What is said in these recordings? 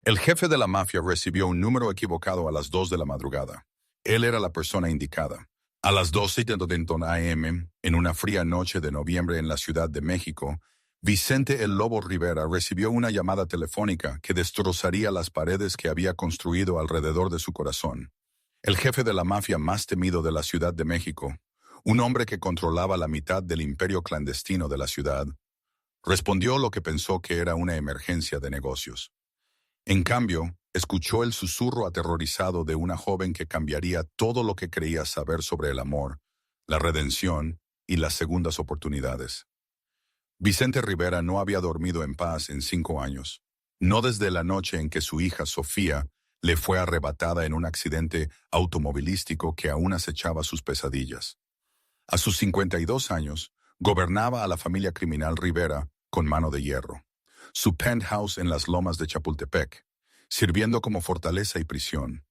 El jefe de la mafia recibió un número equivocado a las 2 de la madrugada. Él era la persona indicada. A las 12:00 a.m., en una fría noche de noviembre en la Ciudad de México, Vicente El Lobo Rivera recibió una llamada telefónica que destrozaría las paredes que había construido alrededor de su corazón. El jefe de la mafia más temido de la Ciudad de México, un hombre que controlaba la mitad del imperio clandestino de la ciudad, respondió lo que pensó que era una emergencia de negocios. En cambio, escuchó el susurro aterrorizado de una joven que cambiaría todo lo que creía saber sobre el amor, la redención y las segundas oportunidades. Vicente Rivera no había dormido en paz en 5 años, no desde la noche en que su hija Sofía le fue arrebatada en un accidente automovilístico que aún acechaba sus pesadillas. A sus 52 años, gobernaba a la familia criminal Rivera con mano de hierro. Su penthouse en las lomas de Chapultepec, sirviendo como fortaleza y prisión.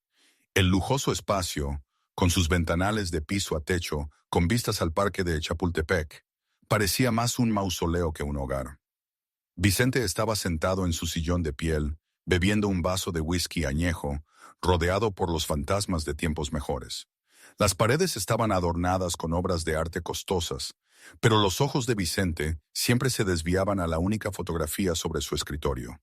El lujoso espacio, con sus ventanales de piso a techo, con vistas al parque de Chapultepec, parecía más un mausoleo que un hogar. Vicente estaba sentado en su sillón de piel, bebiendo un vaso de whisky añejo, rodeado por los fantasmas de tiempos mejores. Las paredes estaban adornadas con obras de arte costosas, pero los ojos de Vicente siempre se desviaban a la única fotografía sobre su escritorio.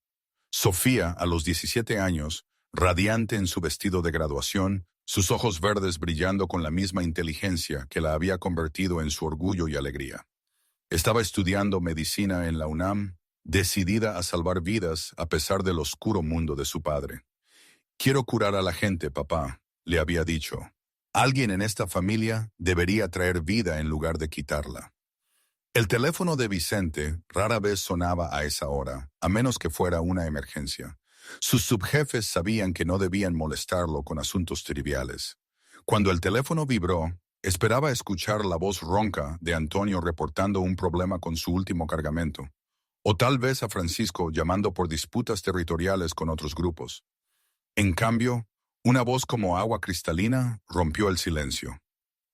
Sofía, a los 17 años, radiante en su vestido de graduación, sus ojos verdes brillando con la misma inteligencia que la había convertido en su orgullo y alegría. Estaba estudiando medicina en la UNAM, decidida a salvar vidas a pesar del oscuro mundo de su padre. «Quiero curar a la gente, papá», le había dicho. «Alguien en esta familia debería traer vida en lugar de quitarla». El teléfono de Vicente rara vez sonaba a esa hora, a menos que fuera una emergencia. Sus subjefes sabían que no debían molestarlo con asuntos triviales. Cuando el teléfono vibró, esperaba escuchar la voz ronca de Antonio reportando un problema con su último cargamento, o tal vez a Francisco llamando por disputas territoriales con otros grupos. En cambio, una voz como agua cristalina rompió el silencio.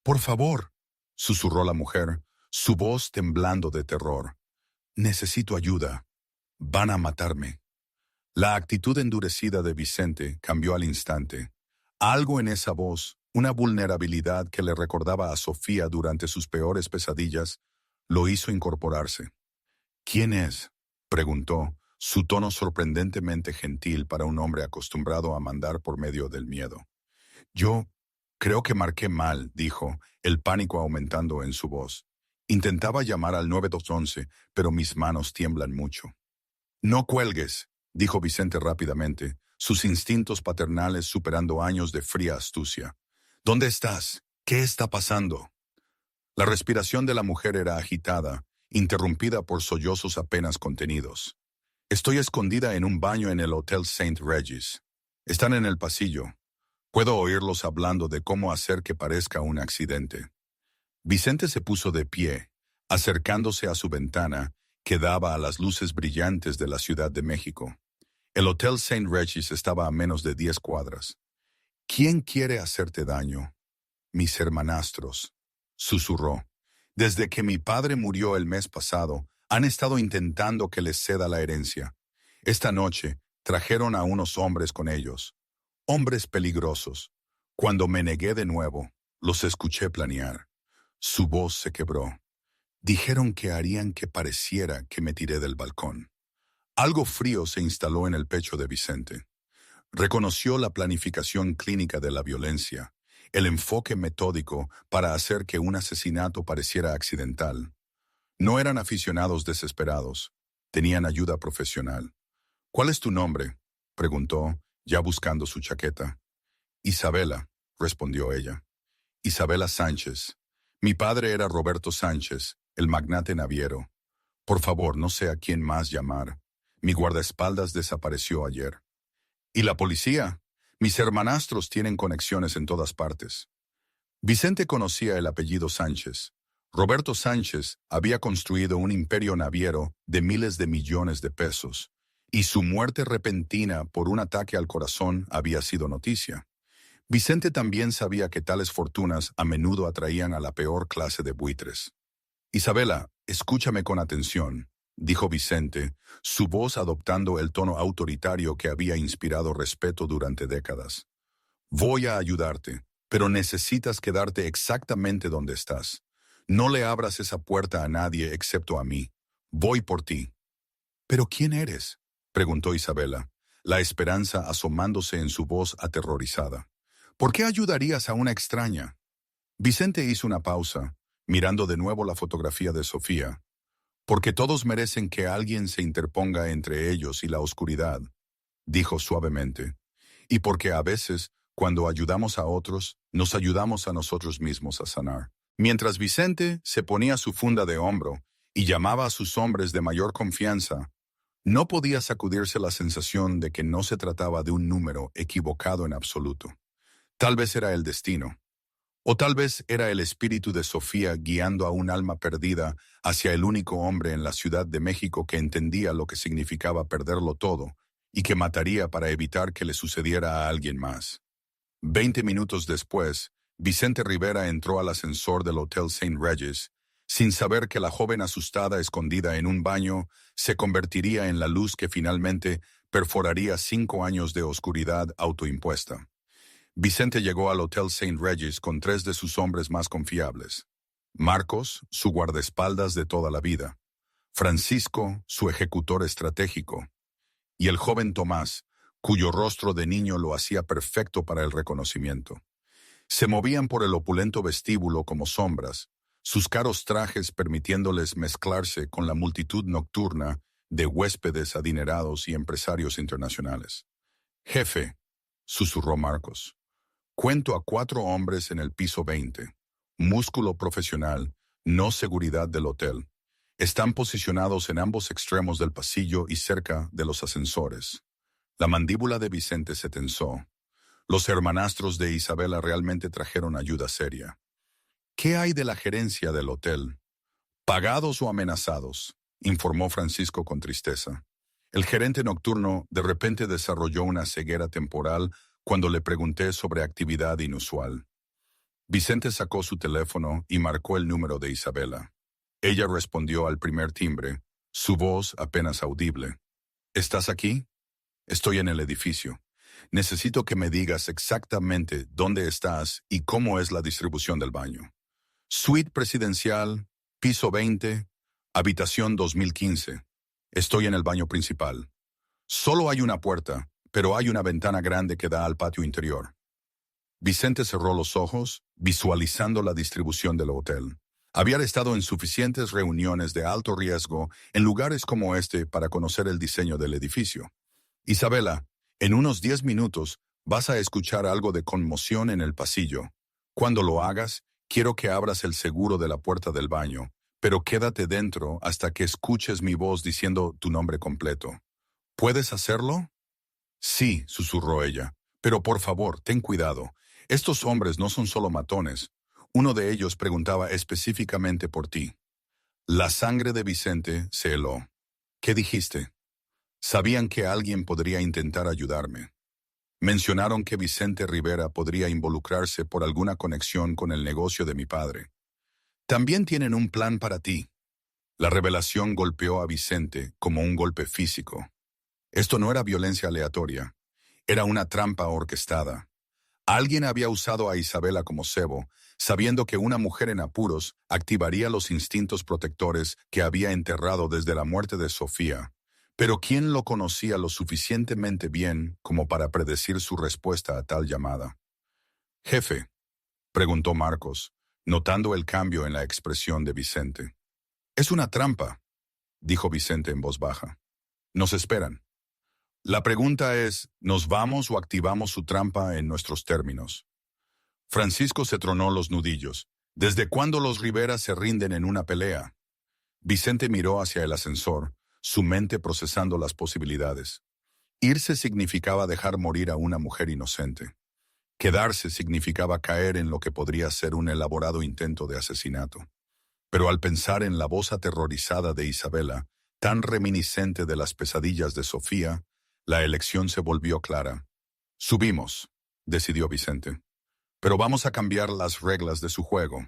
«Por favor», susurró la mujer, su voz temblando de terror. «Necesito ayuda. Van a matarme». La actitud endurecida de Vicente cambió al instante. Algo en esa voz, una vulnerabilidad que le recordaba a Sofía durante sus peores pesadillas, lo hizo incorporarse. «¿Quién es?», preguntó, su tono sorprendentemente gentil para un hombre acostumbrado a mandar por medio del miedo. «Yo creo que marqué mal», dijo, el pánico aumentando en su voz. «Intentaba llamar al 911, pero mis manos tiemblan mucho». «No cuelgues», dijo Vicente rápidamente, sus instintos paternales superando años de fría astucia. «¿Dónde estás? ¿Qué está pasando?». La respiración de la mujer era agitada, interrumpida por sollozos apenas contenidos. «Estoy escondida en un baño en el Hotel St. Regis. Están en el pasillo. Puedo oírlos hablando de cómo hacer que parezca un accidente». Vicente se puso de pie, acercándose a su ventana, que daba a las luces brillantes de la Ciudad de México. El Hotel St. Regis estaba a menos de 10 cuadras. «¿Quién quiere hacerte daño?». «Mis hermanastros», susurró. «Desde que mi padre murió el mes pasado, han estado intentando que les ceda la herencia. Esta noche trajeron a unos hombres con ellos. Hombres peligrosos. Cuando me negué de nuevo, los escuché planear». Su voz se quebró. «Dijeron que harían que pareciera que me tiré del balcón». Algo frío se instaló en el pecho de Vicente. Reconoció la planificación clínica de la violencia, el enfoque metódico para hacer que un asesinato pareciera accidental. No eran aficionados desesperados, tenían ayuda profesional. «¿Cuál es tu nombre?», preguntó, ya buscando su chaqueta. «Isabela», respondió ella. «Isabela Sánchez. Mi padre era Roberto Sánchez, el magnate naviero. Por favor, no sé a quién más llamar. Mi guardaespaldas desapareció ayer». «¿Y la policía? Mis hermanastros tienen conexiones en todas partes». Vicente conocía el apellido Sánchez. Roberto Sánchez había construido un imperio naviero de miles de millones de pesos, y su muerte repentina por un ataque al corazón había sido noticia. Vicente también sabía que tales fortunas a menudo atraían a la peor clase de buitres. «Isabela, escúchame con atención», dijo Vicente, su voz adoptando el tono autoritario que había inspirado respeto durante décadas. Voy a ayudarte, pero necesitas quedarte exactamente donde estás. No le abras esa puerta a nadie excepto a mí. Voy por ti. ¿Pero quién eres?, preguntó Isabela, la esperanza asomándose en su voz aterrorizada. ¿Por qué ayudarías a una extraña? Vicente hizo una pausa, mirando de nuevo la fotografía de Sofía. Porque todos merecen que alguien se interponga entre ellos y la oscuridad, dijo suavemente. Y porque a veces, cuando ayudamos a otros, nos ayudamos a nosotros mismos a sanar. Mientras Vicente se ponía su funda de hombro y llamaba a sus hombres de mayor confianza, no podía sacudirse la sensación de que no se trataba de un número equivocado en absoluto. Tal vez era el destino. O tal vez era el espíritu de Sofía guiando a un alma perdida hacia el único hombre en la Ciudad de México que entendía lo que significaba perderlo todo y que mataría para evitar que le sucediera a alguien más. 20 minutos después, Vicente Rivera entró al ascensor del Hotel St. Regis, sin saber que la joven asustada escondida en un baño se convertiría en la luz que finalmente perforaría 5 años de oscuridad autoimpuesta. Vicente llegó al Hotel St. Regis con 3 de sus hombres más confiables. Marcos, su guardaespaldas de toda la vida. Francisco, su ejecutor estratégico. Y el joven Tomás, cuyo rostro de niño lo hacía perfecto para el reconocimiento. Se movían por el opulento vestíbulo como sombras, sus caros trajes permitiéndoles mezclarse con la multitud nocturna de huéspedes adinerados y empresarios internacionales. «Jefe», susurró Marcos. «Cuento a 4 hombres en el piso 20. Músculo profesional, no seguridad del hotel. Están posicionados en ambos extremos del pasillo y cerca de los ascensores». La mandíbula de Vicente se tensó. Los hermanastros de Isabela realmente trajeron ayuda seria. «¿Qué hay de la gerencia del hotel?» «Pagados o amenazados», informó Francisco con tristeza. El gerente nocturno de repente desarrolló una ceguera temporal cuando le pregunté sobre actividad inusual. Vicente sacó su teléfono y marcó el número de Isabela. Ella respondió al primer timbre, su voz apenas audible. «¿Estás aquí?» «Estoy en el edificio. Necesito que me digas exactamente dónde estás y cómo es la distribución del baño». «Suite presidencial, piso 20, habitación 2015. Estoy en el baño principal. Solo hay una puerta, pero hay una ventana grande que da al patio interior». Vicente cerró los ojos, visualizando la distribución del hotel. Había estado en suficientes reuniones de alto riesgo en lugares como este para conocer el diseño del edificio. «Isabela, en unos 10 minutos vas a escuchar algo de conmoción en el pasillo. Cuando lo hagas, quiero que abras el seguro de la puerta del baño, pero quédate dentro hasta que escuches mi voz diciendo tu nombre completo. ¿Puedes hacerlo?» «Sí», susurró ella, «pero por favor, ten cuidado. Estos hombres no son solo matones. Uno de ellos preguntaba específicamente por ti». La sangre de Vicente se heló. «¿Qué dijiste?» «Sabían que alguien podría intentar ayudarme. Mencionaron que Vicente Rivera podría involucrarse por alguna conexión con el negocio de mi padre. También tienen un plan para ti». La revelación golpeó a Vicente como un golpe físico. Esto no era violencia aleatoria. Era una trampa orquestada. Alguien había usado a Isabela como cebo, sabiendo que una mujer en apuros activaría los instintos protectores que había enterrado desde la muerte de Sofía. Pero ¿quién lo conocía lo suficientemente bien como para predecir su respuesta a tal llamada? «Jefe», preguntó Marcos, notando el cambio en la expresión de Vicente. «Es una trampa», dijo Vicente en voz baja. «Nos esperan. La pregunta es, ¿nos vamos o activamos su trampa en nuestros términos?» Francisco se tronó los nudillos. ¿Desde cuándo los Rivera se rinden en una pelea? Vicente miró hacia el ascensor, su mente procesando las posibilidades. Irse significaba dejar morir a una mujer inocente. Quedarse significaba caer en lo que podría ser un elaborado intento de asesinato. Pero al pensar en la voz aterrorizada de Isabela, tan reminiscente de las pesadillas de Sofía, la elección se volvió clara. «Subimos», decidió Vicente. «Pero vamos a cambiar las reglas de su juego».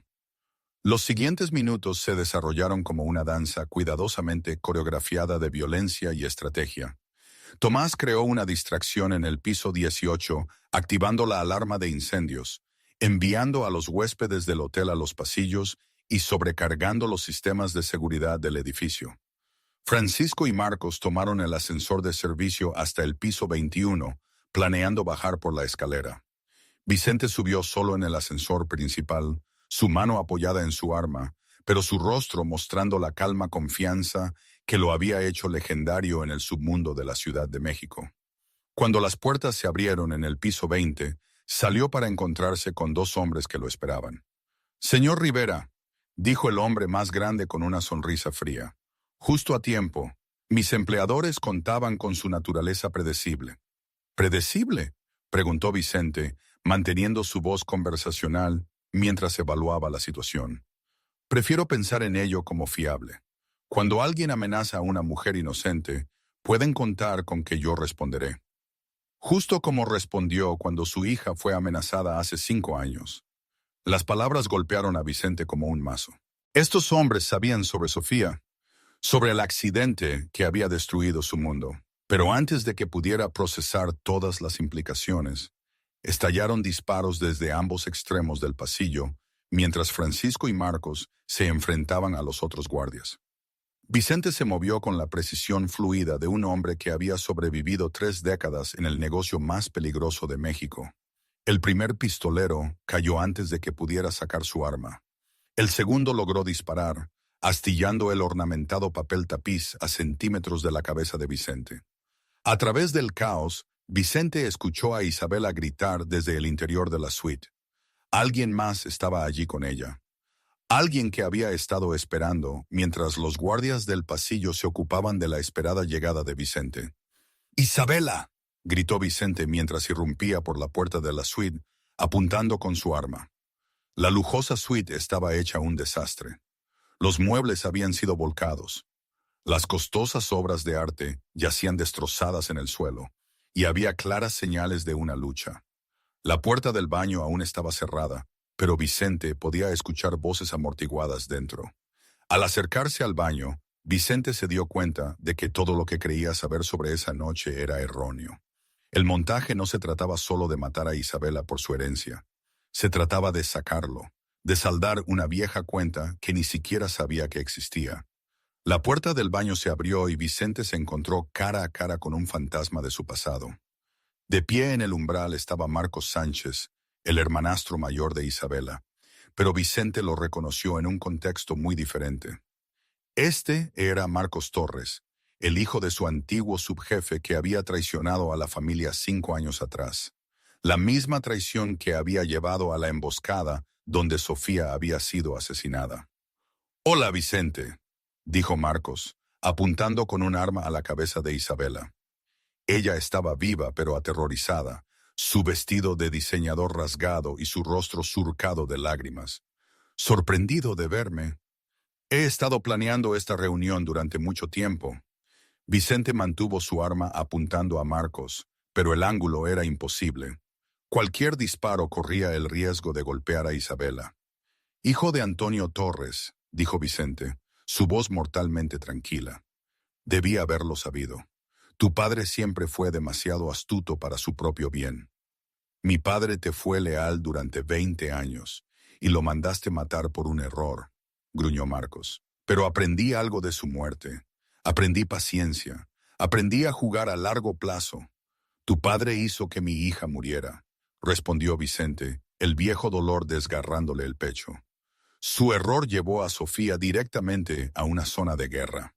Los siguientes minutos se desarrollaron como una danza cuidadosamente coreografiada de violencia y estrategia. Tomás creó una distracción en el piso 18, activando la alarma de incendios, enviando a los huéspedes del hotel a los pasillos y sobrecargando los sistemas de seguridad del edificio. Francisco y Marcos tomaron el ascensor de servicio hasta el piso 21, planeando bajar por la escalera. Vicente subió solo en el ascensor principal, su mano apoyada en su arma, pero su rostro mostrando la calma confianza que lo había hecho legendario en el submundo de la Ciudad de México. Cuando las puertas se abrieron en el piso 20, salió para encontrarse con dos hombres que lo esperaban. «Señor Rivera», dijo el hombre más grande con una sonrisa fría, «justo a tiempo. Mis empleadores contaban con su naturaleza predecible». «¿Predecible?», preguntó Vicente, manteniendo su voz conversacional mientras evaluaba la situación. «Prefiero pensar en ello como fiable. Cuando alguien amenaza a una mujer inocente, pueden contar con que yo responderé. Justo como respondió cuando su hija fue amenazada hace 5 años». Las palabras golpearon a Vicente como un mazo. Estos hombres sabían sobre Sofía, sobre el accidente que había destruido su mundo. Pero antes de que pudiera procesar todas las implicaciones, estallaron disparos desde ambos extremos del pasillo, mientras Francisco y Marcos se enfrentaban a los otros guardias. Vicente se movió con la precisión fluida de un hombre que había sobrevivido 3 décadas en el negocio más peligroso de México. El primer pistolero cayó antes de que pudiera sacar su arma. El segundo logró disparar, astillando el ornamentado papel tapiz a centímetros de la cabeza de Vicente. A través del caos, Vicente escuchó a Isabela gritar desde el interior de la suite. Alguien más estaba allí con ella. Alguien que había estado esperando mientras los guardias del pasillo se ocupaban de la esperada llegada de Vicente. «¡Isabela!», gritó Vicente mientras irrumpía por la puerta de la suite, apuntando con su arma. La lujosa suite estaba hecha un desastre. Los muebles habían sido volcados. Las costosas obras de arte yacían destrozadas en el suelo, y había claras señales de una lucha. La puerta del baño aún estaba cerrada, pero Vicente podía escuchar voces amortiguadas dentro. Al acercarse al baño, Vicente se dio cuenta de que todo lo que creía saber sobre esa noche era erróneo. El montaje no se trataba solo de matar a Isabela por su herencia. Se trataba de sacarlo, de saldar una vieja cuenta que ni siquiera sabía que existía. La puerta del baño se abrió y Vicente se encontró cara a cara con un fantasma de su pasado. De pie en el umbral estaba Marcos Sánchez, el hermanastro mayor de Isabela, pero Vicente lo reconoció en un contexto muy diferente. Este era Marcos Torres, el hijo de su antiguo subjefe que había traicionado a la familia 5 años atrás. La misma traición que había llevado a la emboscada donde Sofía había sido asesinada. «Hola, Vicente», dijo Marcos, apuntando con un arma a la cabeza de Isabela. Ella estaba viva pero aterrorizada, su vestido de diseñador rasgado y su rostro surcado de lágrimas. «Sorprendido de verme. He estado planeando esta reunión durante mucho tiempo». Vicente mantuvo su arma apuntando a Marcos, pero el ángulo era imposible. Cualquier disparo corría el riesgo de golpear a Isabela. «Hijo de Antonio Torres», dijo Vicente, su voz mortalmente tranquila. «Debía haberlo sabido. Tu padre siempre fue demasiado astuto para su propio bien. Mi padre te fue leal durante 20 años y lo mandaste matar por un error», gruñó Marcos. «Pero aprendí algo de su muerte. Aprendí paciencia. Aprendí a jugar a largo plazo. Tu padre hizo que mi hija muriera», respondió Vicente, el viejo dolor desgarrándole el pecho. «Su error llevó a Sofía directamente a una zona de guerra».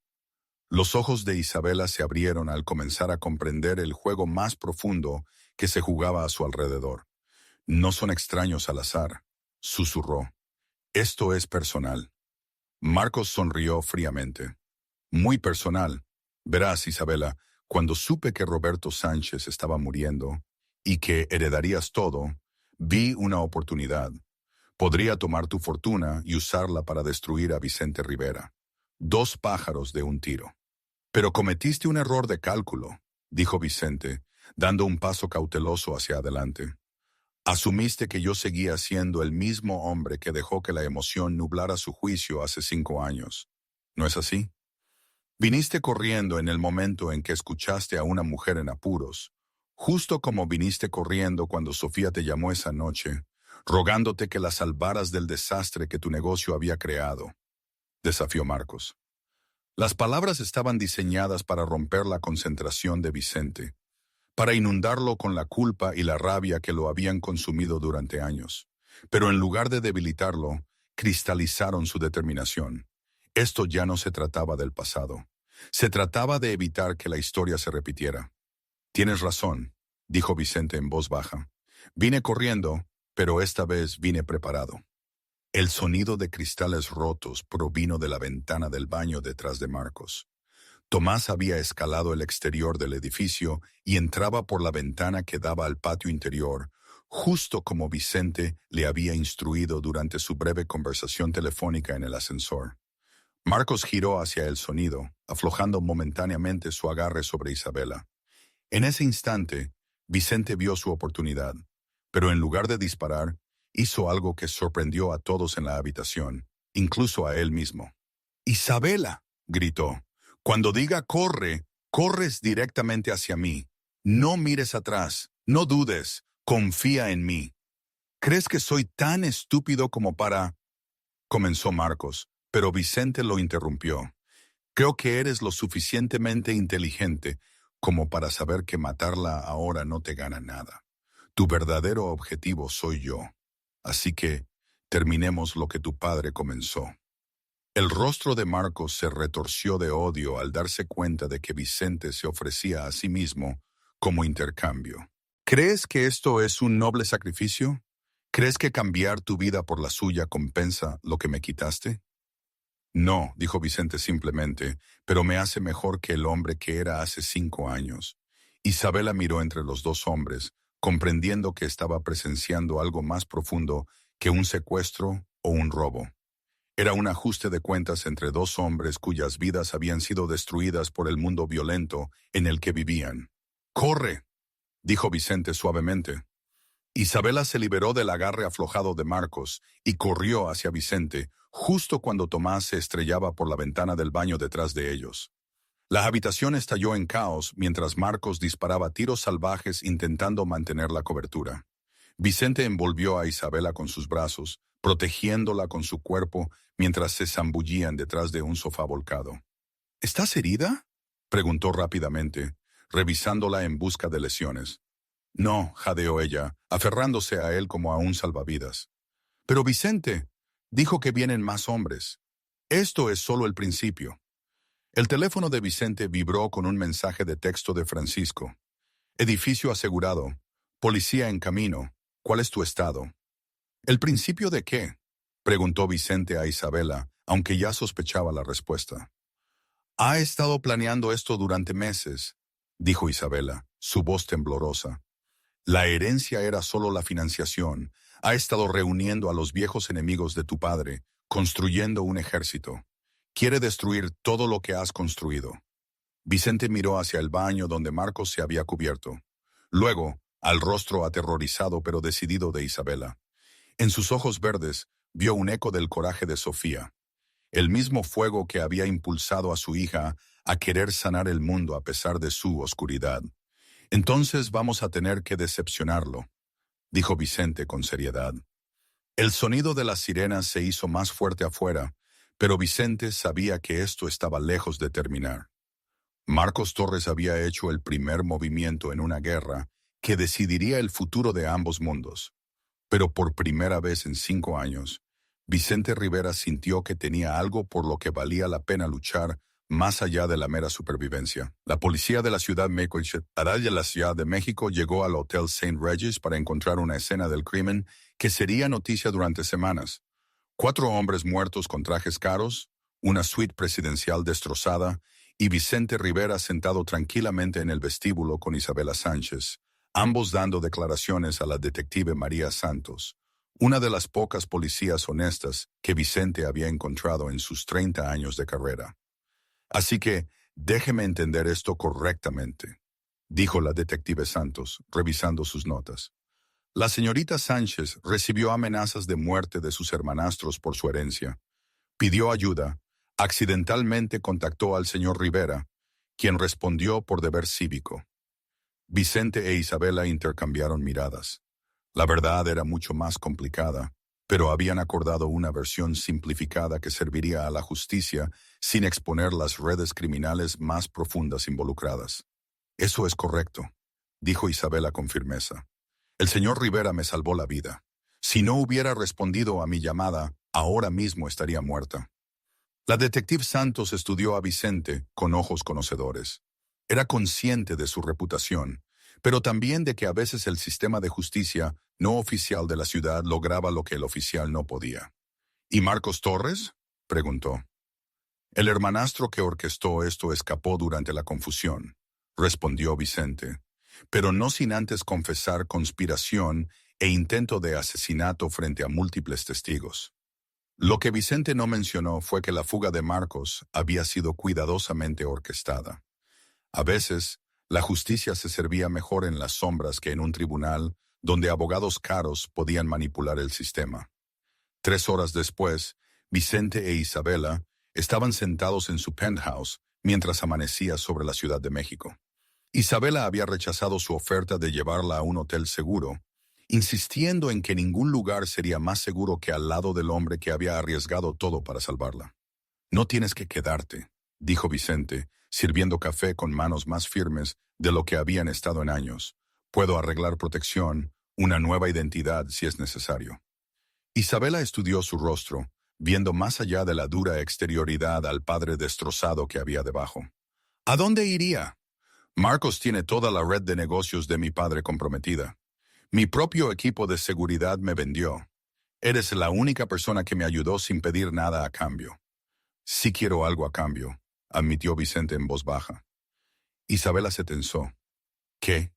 Los ojos de Isabela se abrieron al comenzar a comprender el juego más profundo que se jugaba a su alrededor. «No son extraños al azar», susurró. «Esto es personal». Marcos sonrió fríamente. «Muy personal. Verás, Isabela, cuando supe que Roberto Sánchez estaba muriendo y que heredarías todo, vi una oportunidad. Podría tomar tu fortuna y usarla para destruir a Vicente Rivera. 2 pájaros de un tiro». «Pero cometiste un error de cálculo», dijo Vicente, dando un paso cauteloso hacia adelante. Asumiste que yo seguía siendo el mismo hombre que dejó que la emoción nublara su juicio hace 5 años. ¿No es así? Viniste corriendo en el momento en que escuchaste a una mujer en apuros, justo como viniste corriendo cuando Sofía te llamó esa noche, rogándote que la salvaras del desastre que tu negocio había creado, desafió Marcos. Las palabras estaban diseñadas para romper la concentración de Vicente, para inundarlo con la culpa y la rabia que lo habían consumido durante años. Pero en lugar de debilitarlo, cristalizaron su determinación. Esto ya no se trataba del pasado. Se trataba de evitar que la historia se repitiera. Tienes razón, dijo Vicente en voz baja. Vine corriendo, pero esta vez vine preparado. El sonido de cristales rotos provino de la ventana del baño detrás de Marcos. Tomás había escalado el exterior del edificio y entraba por la ventana que daba al patio interior, justo como Vicente le había instruido durante su breve conversación telefónica en el ascensor. Marcos giró hacia el sonido, aflojando momentáneamente su agarre sobre Isabela. En ese instante, Vicente vio su oportunidad, pero en lugar de disparar, hizo algo que sorprendió a todos en la habitación, incluso a él mismo. «¡Isabela!», gritó. «Cuando diga corre, corres directamente hacia mí. No mires atrás, no dudes, confía en mí». «¿Crees que soy tan estúpido como para...?» comenzó Marcos, pero Vicente lo interrumpió. «Creo que eres lo suficientemente inteligente como para saber que matarla ahora no te gana nada. Tu verdadero objetivo soy yo. Así que terminemos lo que tu padre comenzó». El rostro de Marcos se retorció de odio al darse cuenta de que Vicente se ofrecía a sí mismo como intercambio. «¿Crees que esto es un noble sacrificio? ¿Crees que cambiar tu vida por la suya compensa lo que me quitaste?» «No», dijo Vicente simplemente, «pero me hace mejor que el hombre que era hace 5 años». Isabela miró entre los dos hombres, comprendiendo que estaba presenciando algo más profundo que un secuestro o un robo. Era un ajuste de cuentas entre dos hombres cuyas vidas habían sido destruidas por el mundo violento en el que vivían. «¡Corre!», dijo Vicente suavemente. Isabela se liberó del agarre aflojado de Marcos y corrió hacia Vicente, justo cuando Tomás se estrellaba por la ventana del baño detrás de ellos. La habitación estalló en caos mientras Marcos disparaba tiros salvajes intentando mantener la cobertura. Vicente envolvió a Isabela con sus brazos, protegiéndola con su cuerpo mientras se zambullían detrás de un sofá volcado. «¿Estás herida?», preguntó rápidamente, revisándola en busca de lesiones. «No», jadeó ella, aferrándose a él como a un salvavidas. «Pero Vicente, dijo que vienen más hombres. Esto es solo el principio». El teléfono de Vicente vibró con un mensaje de texto de Francisco. «Edificio asegurado. Policía en camino. ¿Cuál es tu estado?». «¿El principio de qué?», preguntó Vicente a Isabela, aunque ya sospechaba la respuesta. «Ha estado planeando esto durante meses», dijo Isabela, su voz temblorosa. «La herencia era solo la financiación. Ha estado reuniendo a los viejos enemigos de tu padre, construyendo un ejército. Quiere destruir todo lo que has construido». Vicente miró hacia el baño donde Marcos se había cubierto. Luego, al rostro aterrorizado pero decidido de Isabela. En sus ojos verdes vio un eco del coraje de Sofía, el mismo fuego que había impulsado a su hija a querer sanar el mundo a pesar de su oscuridad. «Entonces vamos a tener que decepcionarlo», dijo Vicente con seriedad. El sonido de las sirenas se hizo más fuerte afuera, pero Vicente sabía que esto estaba lejos de terminar. Marcos Torres había hecho el primer movimiento en una guerra que decidiría el futuro de ambos mundos. Pero por primera vez en 5 años, Vicente Rivera sintió que tenía algo por lo que valía la pena luchar más allá de la mera supervivencia. La policía de la Ciudad de México llegó al Hotel St. Regis para encontrar una escena del crimen que sería noticia durante semanas. 4 hombres muertos con trajes caros, una suite presidencial destrozada y Vicente Rivera sentado tranquilamente en el vestíbulo con Isabela Sánchez, ambos dando declaraciones a la detective María Santos, una de las pocas policías honestas que Vicente había encontrado en sus 30 años de carrera. «Así que, déjeme entender esto correctamente», dijo la detective Santos, revisando sus notas. La señorita Sánchez recibió amenazas de muerte de sus hermanastros por su herencia. Pidió ayuda. Accidentalmente contactó al señor Rivera, quien respondió por deber cívico. Vicente e Isabela intercambiaron miradas. La verdad era mucho más complicada, pero habían acordado una versión simplificada que serviría a la justicia sin exponer las redes criminales más profundas involucradas. Eso es correcto, dijo Isabela con firmeza. El señor Rivera me salvó la vida. Si no hubiera respondido a mi llamada, ahora mismo estaría muerta. La detective Santos estudió a Vicente con ojos conocedores. Era consciente de su reputación, pero también de que a veces el sistema de justicia no oficial de la ciudad lograba lo que el oficial no podía. ¿Y Marcos Torres?, preguntó. El hermanastro que orquestó esto escapó durante la confusión, respondió Vicente, pero no sin antes confesar conspiración e intento de asesinato frente a múltiples testigos. Lo que Vicente no mencionó fue que la fuga de Marcos había sido cuidadosamente orquestada. A veces, la justicia se servía mejor en las sombras que en un tribunal donde abogados caros podían manipular el sistema. 3 horas después, Vicente e Isabela estaban sentados en su penthouse mientras amanecía sobre la Ciudad de México. Isabela había rechazado su oferta de llevarla a un hotel seguro, insistiendo en que ningún lugar sería más seguro que al lado del hombre que había arriesgado todo para salvarla. No tienes que quedarte, dijo Vicente, sirviendo café con manos más firmes de lo que habían estado en años. Puedo arreglar protección, una nueva identidad si es necesario. Isabela estudió su rostro, viendo más allá de la dura exterioridad al padre destrozado que había debajo. ¿A dónde iría? Marcos tiene toda la red de negocios de mi padre comprometida. Mi propio equipo de seguridad me vendió. Eres la única persona que me ayudó sin pedir nada a cambio. Sí quiero algo a cambio, admitió Vicente en voz baja. Isabela se tensó. ¿Qué?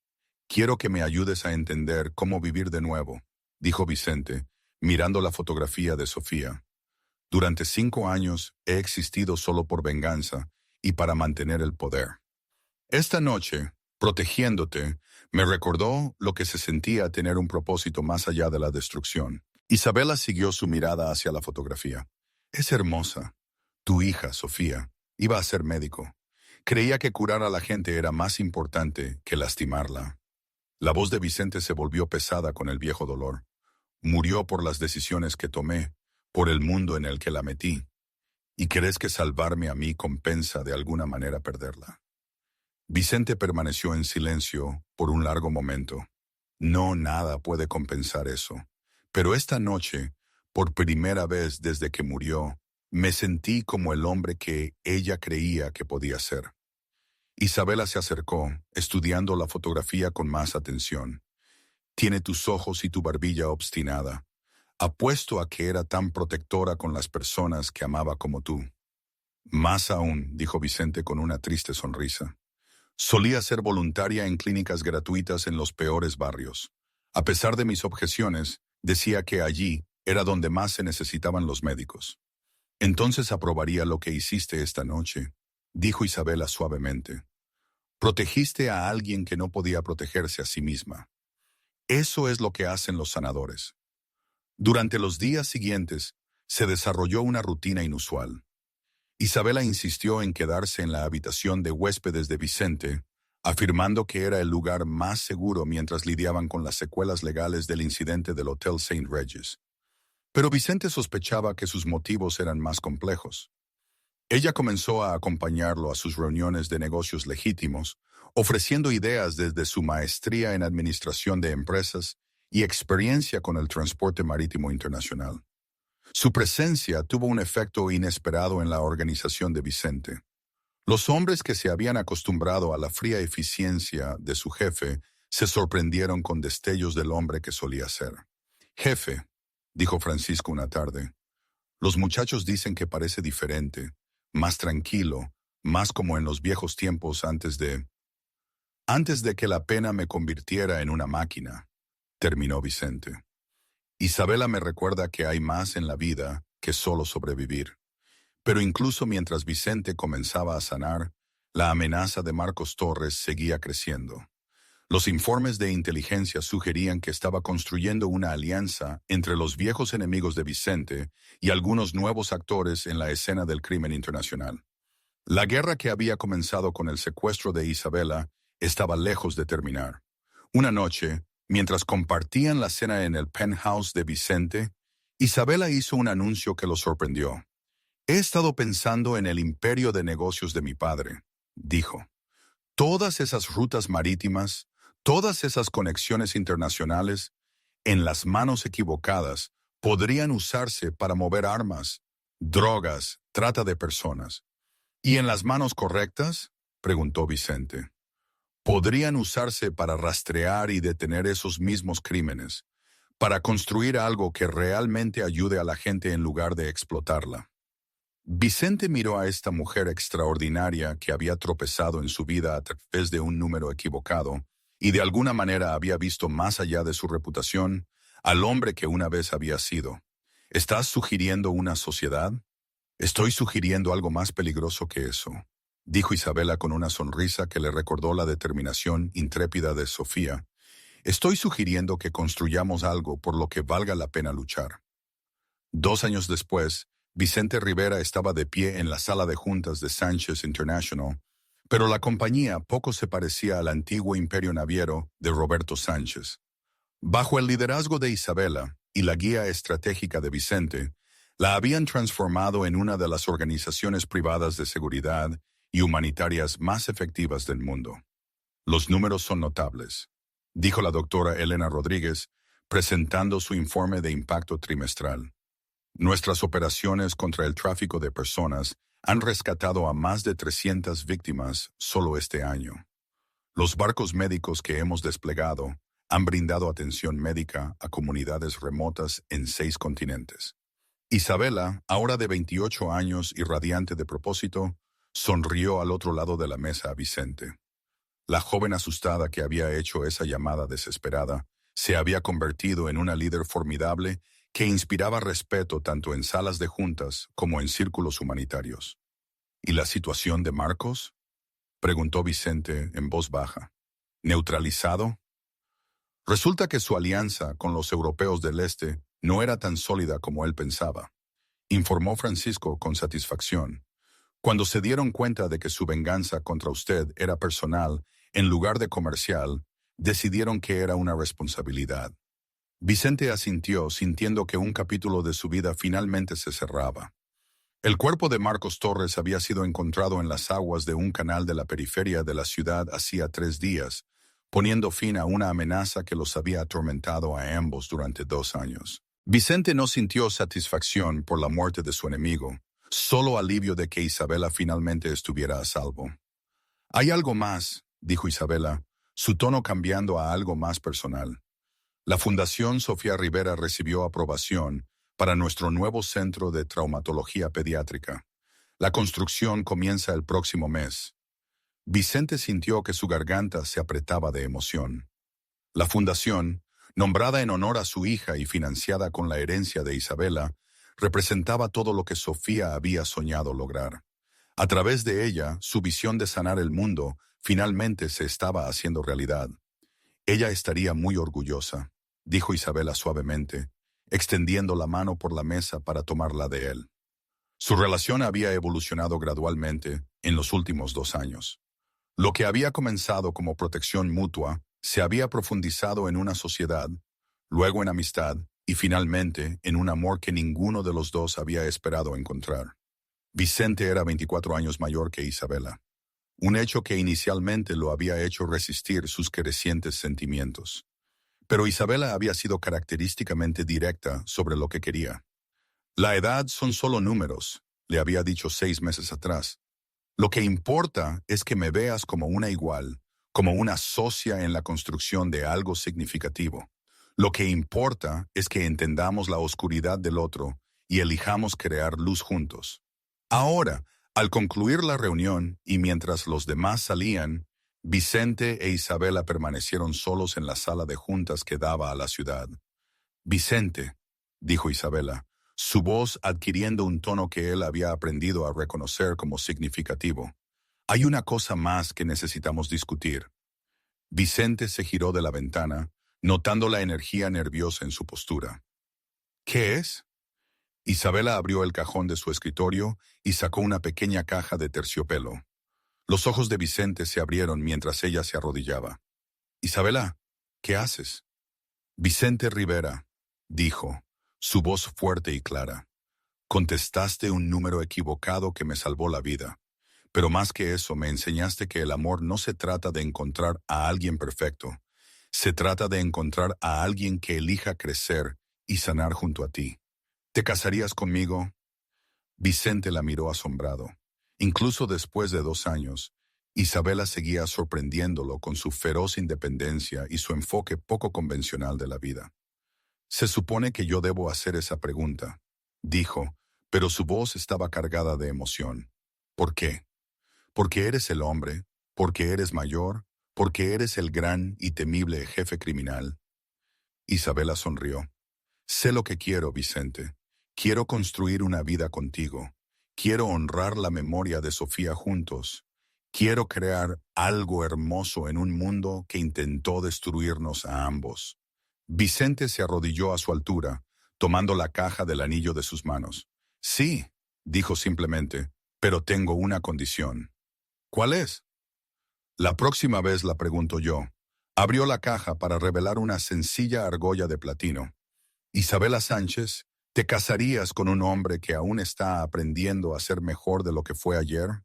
Quiero que me ayudes a entender cómo vivir de nuevo, dijo Vicente, mirando la fotografía de Sofía. Durante 5 años he existido solo por venganza y para mantener el poder. Esta noche, protegiéndote, me recordó lo que se sentía tener un propósito más allá de la destrucción. Isabela siguió su mirada hacia la fotografía. Es hermosa. Tu hija, Sofía, iba a ser médico. Creía que curar a la gente era más importante que lastimarla. La voz de Vicente se volvió pesada con el viejo dolor. Murió por las decisiones que tomé, por el mundo en el que la metí. ¿Y crees que salvarme a mí compensa de alguna manera perderla? Vicente permaneció en silencio por un largo momento. No, nada puede compensar eso. Pero esta noche, por primera vez desde que murió, me sentí como el hombre que ella creía que podía ser. Isabela se acercó, estudiando la fotografía con más atención. Tiene tus ojos y tu barbilla obstinada. Apuesto a que era tan protectora con las personas que amaba como tú. Más aún, dijo Vicente con una triste sonrisa. Solía ser voluntaria en clínicas gratuitas en los peores barrios. A pesar de mis objeciones, decía que allí era donde más se necesitaban los médicos. Entonces aprobaría lo que hiciste esta noche, dijo Isabela suavemente. Protegiste a alguien que no podía protegerse a sí misma. Eso es lo que hacen los sanadores. Durante los días siguientes, se desarrolló una rutina inusual. Isabela insistió en quedarse en la habitación de huéspedes de Vicente, afirmando que era el lugar más seguro mientras lidiaban con las secuelas legales del incidente del Hotel St. Regis. Pero Vicente sospechaba que sus motivos eran más complejos. Ella comenzó a acompañarlo a sus reuniones de negocios legítimos, ofreciendo ideas desde su maestría en administración de empresas y experiencia con el transporte marítimo internacional. Su presencia tuvo un efecto inesperado en la organización de Vicente. Los hombres que se habían acostumbrado a la fría eficiencia de su jefe se sorprendieron con destellos del hombre que solía ser. «Jefe», dijo Francisco una tarde, «los muchachos dicen que parece diferente, más tranquilo, más como en los viejos tiempos antes de que la pena me convirtiera en una máquina», terminó Vicente. Isabela me recuerda que hay más en la vida que solo sobrevivir. Pero incluso mientras Vicente comenzaba a sanar, la amenaza de Marcos Torres seguía creciendo. Los informes de inteligencia sugerían que estaba construyendo una alianza entre los viejos enemigos de Vicente y algunos nuevos actores en la escena del crimen internacional. La guerra que había comenzado con el secuestro de Isabela estaba lejos de terminar. Una noche, mientras compartían la cena en el penthouse de Vicente, Isabela hizo un anuncio que lo sorprendió. «He estado pensando en el imperio de negocios de mi padre», dijo. «Todas esas rutas marítimas, todas esas conexiones internacionales, en las manos equivocadas, podrían usarse para mover armas, drogas, trata de personas. ¿Y en las manos correctas?», preguntó Vicente. «Podrían usarse para rastrear y detener esos mismos crímenes, para construir algo que realmente ayude a la gente en lugar de explotarla». Vicente miró a esta mujer extraordinaria que había tropezado en su vida a través de un número equivocado y de alguna manera había visto más allá de su reputación al hombre que una vez había sido. «¿Estás sugiriendo una sociedad?». «Estoy sugiriendo algo más peligroso que eso», dijo Isabela con una sonrisa que le recordó la determinación intrépida de Sofía. «Estoy sugiriendo que construyamos algo por lo que valga la pena luchar». 2 años después, Vicente Rivera estaba de pie en la sala de juntas de Sánchez International, pero la compañía poco se parecía al antiguo imperio naviero de Roberto Sánchez. Bajo el liderazgo de Isabela y la guía estratégica de Vicente, la habían transformado en una de las organizaciones privadas de seguridad y humanitarias más efectivas del mundo. «Los números son notables», dijo la doctora Elena Rodríguez, presentando su informe de impacto trimestral. «Nuestras operaciones contra el tráfico de personas han rescatado a más de 300 víctimas solo este año. Los barcos médicos que hemos desplegado han brindado atención médica a comunidades remotas en 6 continentes». Isabela, ahora de 28 años y radiante de propósito, sonrió al otro lado de la mesa a Vicente. La joven asustada que había hecho esa llamada desesperada se había convertido en una líder formidable que inspiraba respeto tanto en salas de juntas como en círculos humanitarios. «¿Y la situación de Marcos?», preguntó Vicente en voz baja. «¿Neutralizado?». Resulta que su alianza con los europeos del Este no era tan sólida como él pensaba, informó Francisco con satisfacción. «Cuando se dieron cuenta de que su venganza contra usted era personal en lugar de comercial, decidieron que era una responsabilidad». Vicente asintió, sintiendo que un capítulo de su vida finalmente se cerraba. El cuerpo de Marcos Torres había sido encontrado en las aguas de un canal de la periferia de la ciudad hacía 3 días, poniendo fin a una amenaza que los había atormentado a ambos durante 2 años. Vicente no sintió satisfacción por la muerte de su enemigo, solo alivio de que Isabela finalmente estuviera a salvo. «Hay algo más», dijo Isabela, su tono cambiando a algo más personal. «La Fundación Sofía Rivera recibió aprobación para nuestro nuevo centro de traumatología pediátrica. La construcción comienza el próximo mes». Vicente sintió que su garganta se apretaba de emoción. La fundación, nombrada en honor a su hija y financiada con la herencia de Isabela, representaba todo lo que Sofía había soñado lograr. A través de ella, su visión de sanar el mundo finalmente se estaba haciendo realidad. «Ella estaría muy orgullosa», dijo Isabela suavemente, extendiendo la mano por la mesa para tomarla de él. Su relación había evolucionado gradualmente en los últimos 2 años. Lo que había comenzado como protección mutua se había profundizado en una sociedad, luego en amistad y finalmente en un amor que ninguno de los dos había esperado encontrar. Vicente era 24 años mayor que Isabela, un hecho que inicialmente lo había hecho resistir sus crecientes sentimientos. Pero Isabela había sido característicamente directa sobre lo que quería. «La edad son solo números», le había dicho 6 meses atrás. «Lo que importa es que me veas como una igual, como una socia en la construcción de algo significativo. Lo que importa es que entendamos la oscuridad del otro y elijamos crear luz juntos». Ahora, al concluir la reunión y mientras los demás salían, Vicente e Isabela permanecieron solos en la sala de juntas que daba a la ciudad. «Vicente», dijo Isabela, su voz adquiriendo un tono que él había aprendido a reconocer como significativo. «Hay una cosa más que necesitamos discutir». Vicente se giró de la ventana, notando la energía nerviosa en su postura. ¿Qué es? Isabela abrió el cajón de su escritorio y sacó una pequeña caja de terciopelo. Los ojos de Vicente se abrieron mientras ella se arrodillaba. Isabela, ¿qué haces? Vicente Rivera, dijo, su voz fuerte y clara. Contestaste un número equivocado que me salvó la vida. Pero más que eso, me enseñaste que el amor no se trata de encontrar a alguien perfecto. Se trata de encontrar a alguien que elija crecer y sanar junto a ti. ¿Te casarías conmigo? Vicente la miró asombrado. Incluso después de 2 años, Isabela seguía sorprendiéndolo con su feroz independencia y su enfoque poco convencional de la vida. Se supone que yo debo hacer esa pregunta, dijo, pero su voz estaba cargada de emoción. ¿Por qué? Porque eres el hombre, porque eres mayor, porque eres el gran y temible jefe criminal. Isabela sonrió. Sé lo que quiero, Vicente. Quiero construir una vida contigo. Quiero honrar la memoria de Sofía juntos. Quiero crear algo hermoso en un mundo que intentó destruirnos a ambos. Vicente se arrodilló a su altura, tomando la caja del anillo de sus manos. Sí, dijo simplemente, pero tengo una condición. ¿Cuál es? La próxima vez la pregunto yo. Abrió la caja para revelar una sencilla argolla de platino. Isabela Sánchez, ¿te casarías con un hombre que aún está aprendiendo a ser mejor de lo que fue ayer?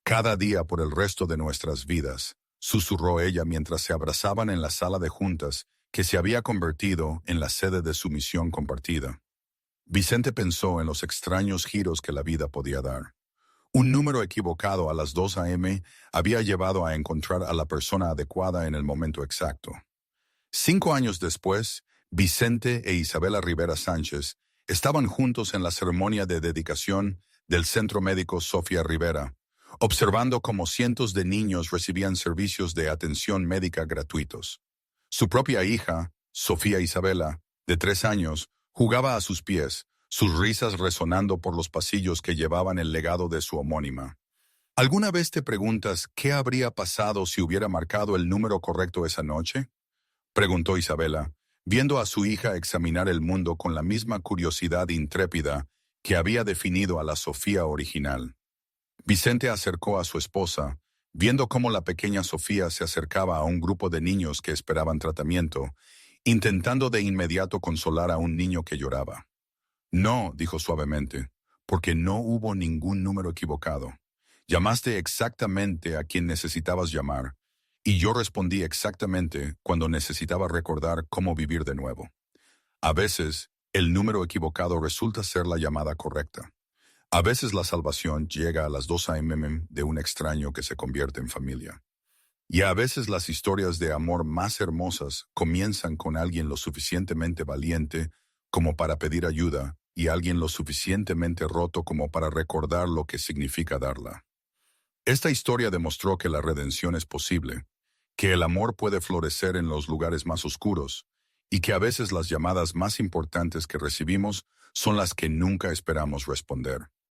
Cada día por el resto de nuestras vidas, susurró ella mientras se abrazaban en la sala de juntas que se había convertido en la sede de su misión compartida. Vicente pensó en los extraños giros que la vida podía dar. Un número equivocado a las 2 a.m. había llevado a encontrar a la persona adecuada en el momento exacto. 5 años después, Vicente e Isabela Rivera Sánchez estaban juntos en la ceremonia de dedicación del Centro Médico Sofía Rivera, observando cómo cientos de niños recibían servicios de atención médica gratuitos. Su propia hija, Sofía Isabela, de 3 años, jugaba a sus pies, sus risas resonando por los pasillos que llevaban el legado de su homónima. ¿Alguna vez te preguntas qué habría pasado si hubiera marcado el número correcto esa noche? Preguntó Isabela, viendo a su hija examinar el mundo con la misma curiosidad intrépida que había definido a la Sofía original. Vicente acercó a su esposa, viendo cómo la pequeña Sofía se acercaba a un grupo de niños que esperaban tratamiento, intentando de inmediato consolar a un niño que lloraba. No, dijo suavemente, porque no hubo ningún número equivocado. Llamaste exactamente a quien necesitabas llamar, y yo respondí exactamente cuando necesitaba recordar cómo vivir de nuevo. A veces, el número equivocado resulta ser la llamada correcta. A veces la salvación llega a las 2 a.m. de un extraño que se convierte en familia. Y a veces las historias de amor más hermosas comienzan con alguien lo suficientemente valiente como para pedir ayuda y alguien lo suficientemente roto como para recordar lo que significa darla. Esta historia demostró que la redención es posible, que el amor puede florecer en los lugares más oscuros y que a veces las llamadas más importantes que recibimos son las que nunca esperamos responder.